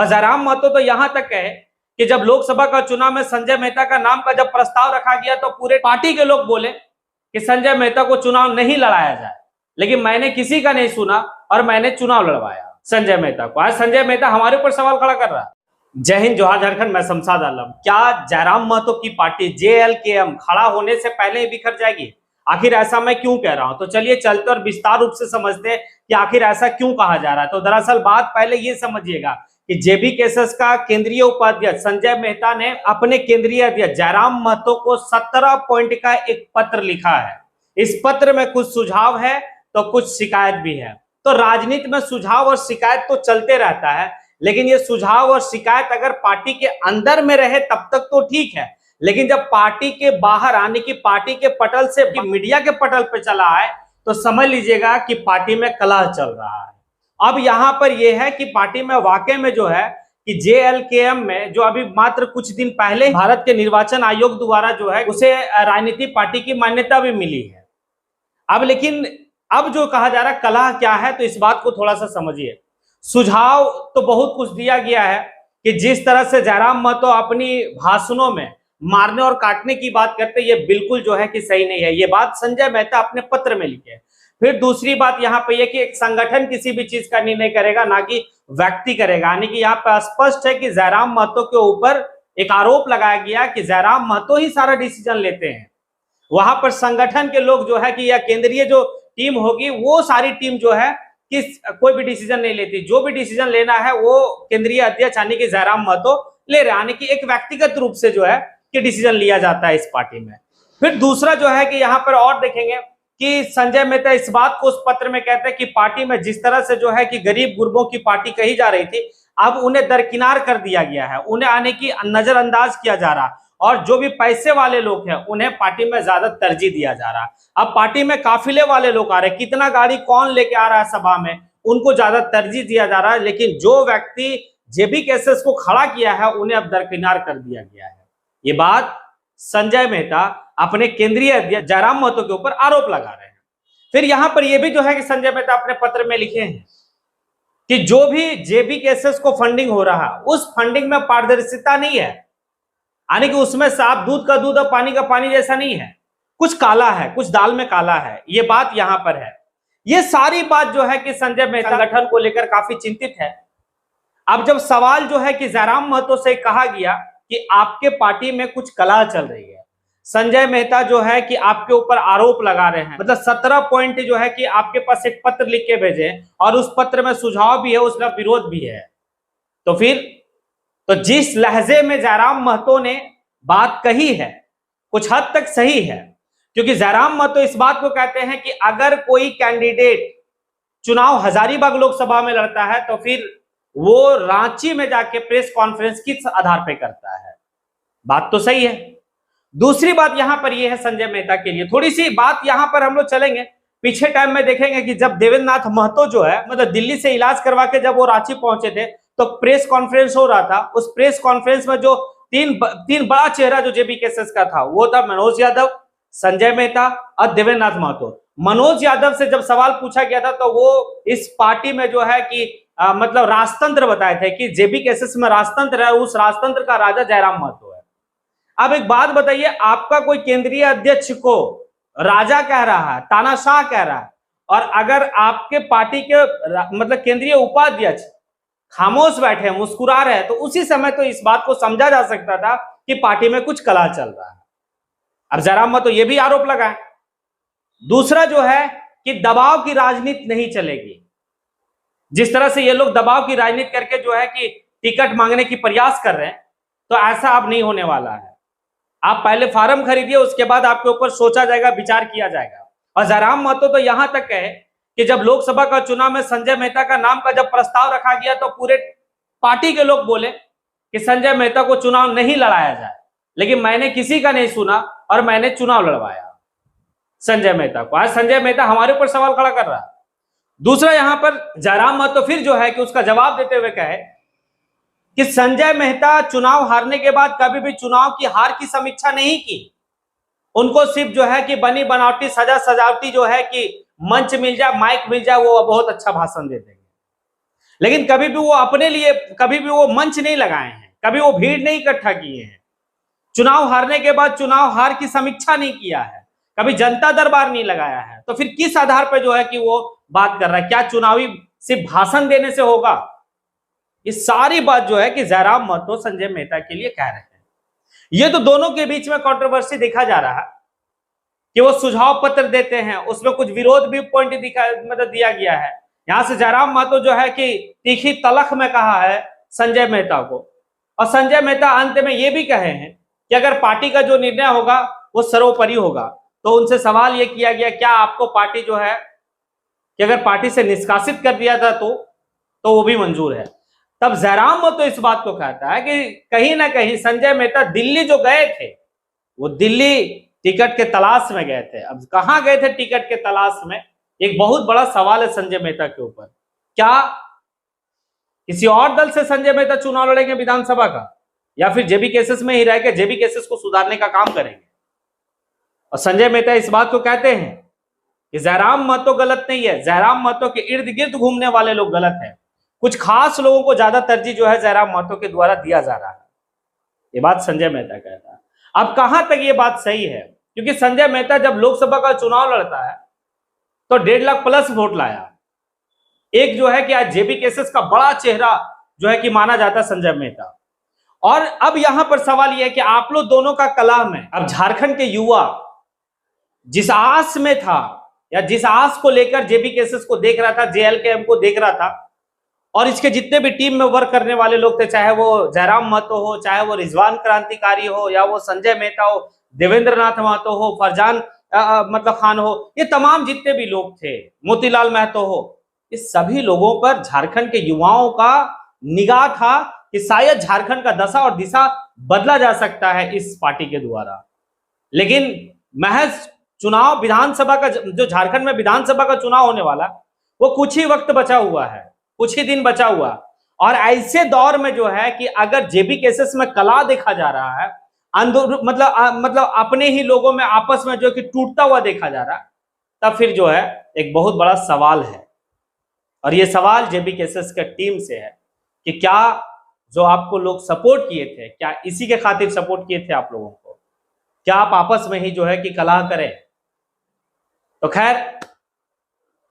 और जयराम महतो तो यहां तक कहे कि जब लोकसभा का चुनाव में संजय मेहता का नाम का जब प्रस्ताव रखा गया तो पूरे पार्टी के लोग बोले कि संजय मेहता को चुनाव नहीं लड़ाया जाए, लेकिन मैंने किसी का नहीं सुना और मैंने चुनाव लड़वाया संजय मेहता को। आज संजय मेहता हमारे ऊपर सवाल खड़ा कर रहा है। जय हिंद, जोहार झारखंड, मैं शमशाद आलम। क्या जयराम महतो की पार्टी JLKM खड़ा होने से पहले ही बिखर जाएगी? आखिर ऐसा मैं क्यों कह रहा हूं, तो चलिए चलते और विस्तार रूप से समझते हैं कि आखिर ऐसा क्यों कहा जा रहा है। तो दरअसल बात पहले ये समझिएगा कि JB केसेस का केंद्रीय उपाध्यक्ष संजय मेहता ने अपने केंद्रीय अध्यक्ष जयराम महतो को 17 पॉइंट का एक पत्र लिखा है। इस पत्र में कुछ सुझाव है तो कुछ शिकायत भी है। तो राजनीति में सुझाव और शिकायत तो चलते रहता है, लेकिन ये सुझाव और शिकायत अगर पार्टी के अंदर में रहे तब तक तो ठीक है, लेकिन जब पार्टी के बाहर आने की, पार्टी के पटल से मीडिया के पटल पे चला आए तो समझ लीजिएगा कि पार्टी में कलह चल रहा है। अब यहां पर यह है कि पार्टी में वाकई में जो है कि JLKM में जो अभी मात्र कुछ दिन पहले भारत के निर्वाचन आयोग द्वारा जो है उसे राजनीतिक पार्टी की मान्यता भी मिली है। अब लेकिन अब जो कहा जा रहा है कलह क्या है, तो इस बात को थोड़ा सा समझिए। सुझाव तो बहुत कुछ दिया गया है कि जिस तरह से जयराम महतो अपनी भाषणों में मारने और काटने की बात करते, ये बिल्कुल जो है कि सही नहीं है। ये बात संजय मेहता अपने पत्र में लिखे। फिर दूसरी बात यहाँ पे ये कि एक संगठन किसी भी चीज का निर्णय करेगा, ना कि व्यक्ति करेगा। यानी कि यहाँ पे स्पष्ट है कि जयराम महतो के ऊपर एक आरोप लगाया गया कि जयराम महतो ही सारा डिसीजन लेते हैं। वहां पर संगठन के लोग जो है कि या केंद्रीय जो टीम होगी वो सारी टीम जो है कि कोई भी डिसीजन नहीं लेती। जो भी डिसीजन लेना है वो केंद्रीय अध्यक्ष यानी कि जयराम महतो ले रहे, यानी कि एक व्यक्तिगत रूप से जो है कि डिसीजन लिया जाता है इस पार्टी में। फिर दूसरा जो है कि यहाँ पर और देखेंगे कि संजय मेहता इस बात को उस पत्र में कहते हैं कि पार्टी में जिस तरह से जो है कि गरीब गुरबों की पार्टी कही जा रही थी, अब उन्हें दरकिनार कर दिया गया है, उन्हें आने की नजरअंदाज किया जा रहा, और जो भी पैसे वाले लोग हैं उन्हें पार्टी में ज्यादा तरजीह दिया जा रहा। अब पार्टी में काफिले वाले लोग आ रहे हैं, कितना गाड़ी कौन लेके आ रहा है सभा में, उनको ज्यादा तरजीह दिया जा रहा है, लेकिन जो व्यक्ति JB केसेस को खड़ा किया है उन्हें अब दरकिनार कर दिया गया है। ये बात संजय मेहता अपने केंद्रीय अध्यक्ष जयराम महतो के ऊपर आरोप लगा रहे हैं। फिर यहां पर यह भी जो है कि संजय मेहता अपने पत्र में लिखे हैं कि जो भी JB केसेस को फंडिंग हो रहा है उस फंडिंग में पारदर्शिता नहीं है, यानी कि उसमें साफ दूध का दूध और पानी का पानी जैसा नहीं है, कुछ काला है, कुछ दाल में काला है। ये बात यहां पर है। ये सारी बात जो है कि संजय मेहता संगठन को लेकर काफी चिंतित है। अब जब सवाल जो है कि जयराम महतो से कहा गया कि आपके पार्टी में कुछ कलह चल रही है, संजय मेहता जो है कि आपके ऊपर आरोप लगा रहे हैं, मतलब 17 पॉइंट जो है कि आपके पास एक पत्र लिख के भेजे और उस पत्र में सुझाव भी है, उसका विरोध भी है। तो फिर तो जिस लहजे में जयराम महतो ने बात कही है कुछ हद तक सही है, क्योंकि जयराम महतो इस बात को कहते हैं कि अगर कोई कैंडिडेट चुनाव हजारीबाग लोकसभा में लड़ता है तो फिर वो रांची में जाके प्रेस कॉन्फ्रेंस किस आधार पर करता है। बात तो सही है। दूसरी बात यहां पर यह है संजय मेहता के लिए, थोड़ी सी बात यहां पर हम लोग चलेंगे पीछे टाइम में, देखेंगे कि जब देवेंद्र नाथ महतो जो है मतलब दिल्ली से इलाज करवा के जब वो रांची पहुंचे थे तो प्रेस कॉन्फ्रेंस हो रहा था। उस प्रेस कॉन्फ्रेंस में जो तीन बड़ा चेहरा जो JB केसेस का था वो था मनोज यादव, संजय मेहता और देवेंद्र नाथ महतो। मनोज यादव से जब सवाल पूछा गया था तो वो इस पार्टी में जो है कि मतलब राजतंत्र बताए थे कि JB केसेस में राजतंत्र है, उस राजतंत्र का राजा जयराम महतो है। अब एक बात बताइए, आपका कोई केंद्रीय अध्यक्ष को राजा कह रहा है, तानाशाह कह रहा है, और अगर आपके पार्टी के मतलब केंद्रीय उपाध्यक्ष खामोश बैठे मुस्कुरा रहे हैं, तो उसी समय तो इस बात को समझा जा सकता था कि पार्टी में कुछ कलह चल रहा है। अब जयराम महतो ये भी आरोप लगाए। दूसरा जो है कि दबाव की राजनीति नहीं चलेगी। जिस तरह से ये लोग दबाव की राजनीति करके जो है कि टिकट मांगने की प्रयास कर रहे हैं, तो ऐसा अब नहीं होने वाला है। आप पहले फार्म खरीदिए, उसके बाद आपके ऊपर सोचा जाएगा, विचार किया जाएगा। और जयराम महतो तो यहां तक कहे कि जब लोकसभा का चुनाव में संजय मेहता का नाम का जब प्रस्ताव रखा गया तो पूरे पार्टी के लोग बोले कि संजय मेहता को चुनाव नहीं लड़ाया जाए, लेकिन मैंने किसी का नहीं सुना और मैंने चुनाव लड़वाया संजय मेहता को। आज संजय मेहता हमारे ऊपर सवाल खड़ा कर रहा है। दूसरा यहां पर जयराम महतो फिर जो है कि उसका जवाब देते हुए कहे कि संजय मेहता चुनाव हारने के बाद कभी भी चुनाव की हार की समीक्षा नहीं की। उनको सिर्फ जो है कि बनी बनावटी सजा सजावटी जो है कि मंच मिल जाए, माइक मिल जाए, वो बहुत अच्छा भाषण दे देंगे। लेकिन कभी भी वो अपने लिए कभी भी वो मंच नहीं लगाए हैं, कभी वो भीड़ नहीं इकट्ठा किए हैं, चुनाव हारने के बाद चुनाव हार की समीक्षा नहीं किया है, कभी जनता दरबार नहीं लगाया है। तो फिर किस आधार पर जो है कि वो बात कर रहा है? क्या चुनावी सिर्फ भाषण देने से होगा? ये सारी बात जो है कि जयराम महतो संजय मेहता के लिए कह रहे हैं। ये तो दोनों के बीच में कंट्रोवर्सी देखा जा रहा है कि वो सुझाव पत्र देते हैं, उसमें कुछ विरोध भी पॉइंट दिया गया है। यहां से जयराम महतो जो है कि तीखी तलख में कहा है संजय मेहता को, और संजय मेहता अंत में ये भी कहे हैं कि अगर पार्टी का जो निर्णय होगा वो सर्वोपरि होगा। तो उनसे सवाल ये किया गया, क्या आपको पार्टी जो है कि अगर पार्टी से निष्कासित कर दिया था तो वो भी मंजूर है? तब जयराम महतो इस बात को कहता है कि कहीं ना कहीं संजय मेहता दिल्ली जो गए थे, वो दिल्ली टिकट के तलाश में गए थे। अब कहां गए थे टिकट के तलाश में? एक बहुत बड़ा सवाल है संजय मेहता के ऊपर। क्या किसी और दल से संजय मेहता चुनाव लड़ेंगे विधानसभा का, या फिर जेबी केसेस में ही रह के जेबी केसेस को सुधारने का काम करेंगे? और संजय मेहता इस बात को कहते हैं कि जयराम महतो गलत नहीं है, जयराम महतो के इर्द गिर्द घूमने वाले लोग गलत हैं, कुछ खास लोगों को ज्यादा तरजीह जो है जयराम महतो के द्वारा दिया जा रहा है। ये बात संजय मेहता कहता है। अब कहां तक ये बात सही है? क्योंकि संजय मेहता जब लोकसभा का चुनाव लड़ता है तो 1.5 लाख प्लस वोट लाया। एक जो है कि आज जेबी केसेस का बड़ा चेहरा जो है कि माना जाता है संजय मेहता। और अब यहां पर सवाल यह है कि आप लोग दोनों का कलह में, अब झारखंड के युवा जिस आस में था या जिस आस को लेकर जेबी केसेस को देख रहा था, जेएलकेएम को देख रहा था, और इसके जितने भी टीम में वर्क करने वाले लोग थे, चाहे वो जयराम महतो हो, चाहे वो रिजवान क्रांतिकारी हो, या वो संजय मेहता हो, देवेंद्र नाथ महतो हो, फरजान खान हो, ये तमाम जितने भी लोग थे, मोतीलाल महतो हो, ये सभी लोगों पर झारखंड के युवाओं का निगाह था कि शायद झारखंड का दशा और दिशा बदला जा सकता है इस पार्टी के द्वारा। लेकिन महज चुनाव विधानसभा का, जो झारखंड में विधानसभा का चुनाव होने वाला, वो कुछ ही वक्त बचा हुआ है, कुछ ही दिन बचा हुआ, और ऐसे दौर में जो है कि अगर जेबी केसेस में कला देखा जा रहा है, मतलब अपने ही लोगों में आपस में जो कि टूटता हुआ देखा जा रहा है, तब फिर जो है एक बहुत बड़ा सवाल है। और ये सवाल जेबी केसेस के टीम से है कि क्या जो आपको लोग सपोर्ट किए थे, क्या इसी के खातिर सपोर्ट किए थे आप लोगों को? क्या आप आपस में ही जो है कि कलह करें? तो खैर,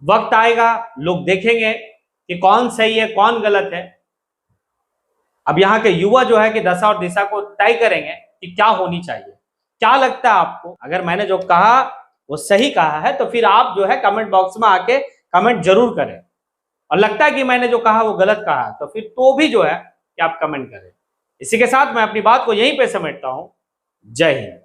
वक्त आएगा, लोग देखेंगे कि कौन सही है कौन गलत है। अब यहाँ के युवा जो है कि दशा और दिशा को तय करेंगे कि क्या होनी चाहिए। क्या लगता है आपको? अगर मैंने जो कहा वो सही कहा है तो फिर आप जो है कमेंट बॉक्स में आके कमेंट जरूर करें, और लगता है कि मैंने जो कहा वो गलत कहा तो फिर तो भी जो है कि आप कमेंट करें। इसी के साथ मैं अपनी बात को यहीं पे समेटता हूं। जय हिंद।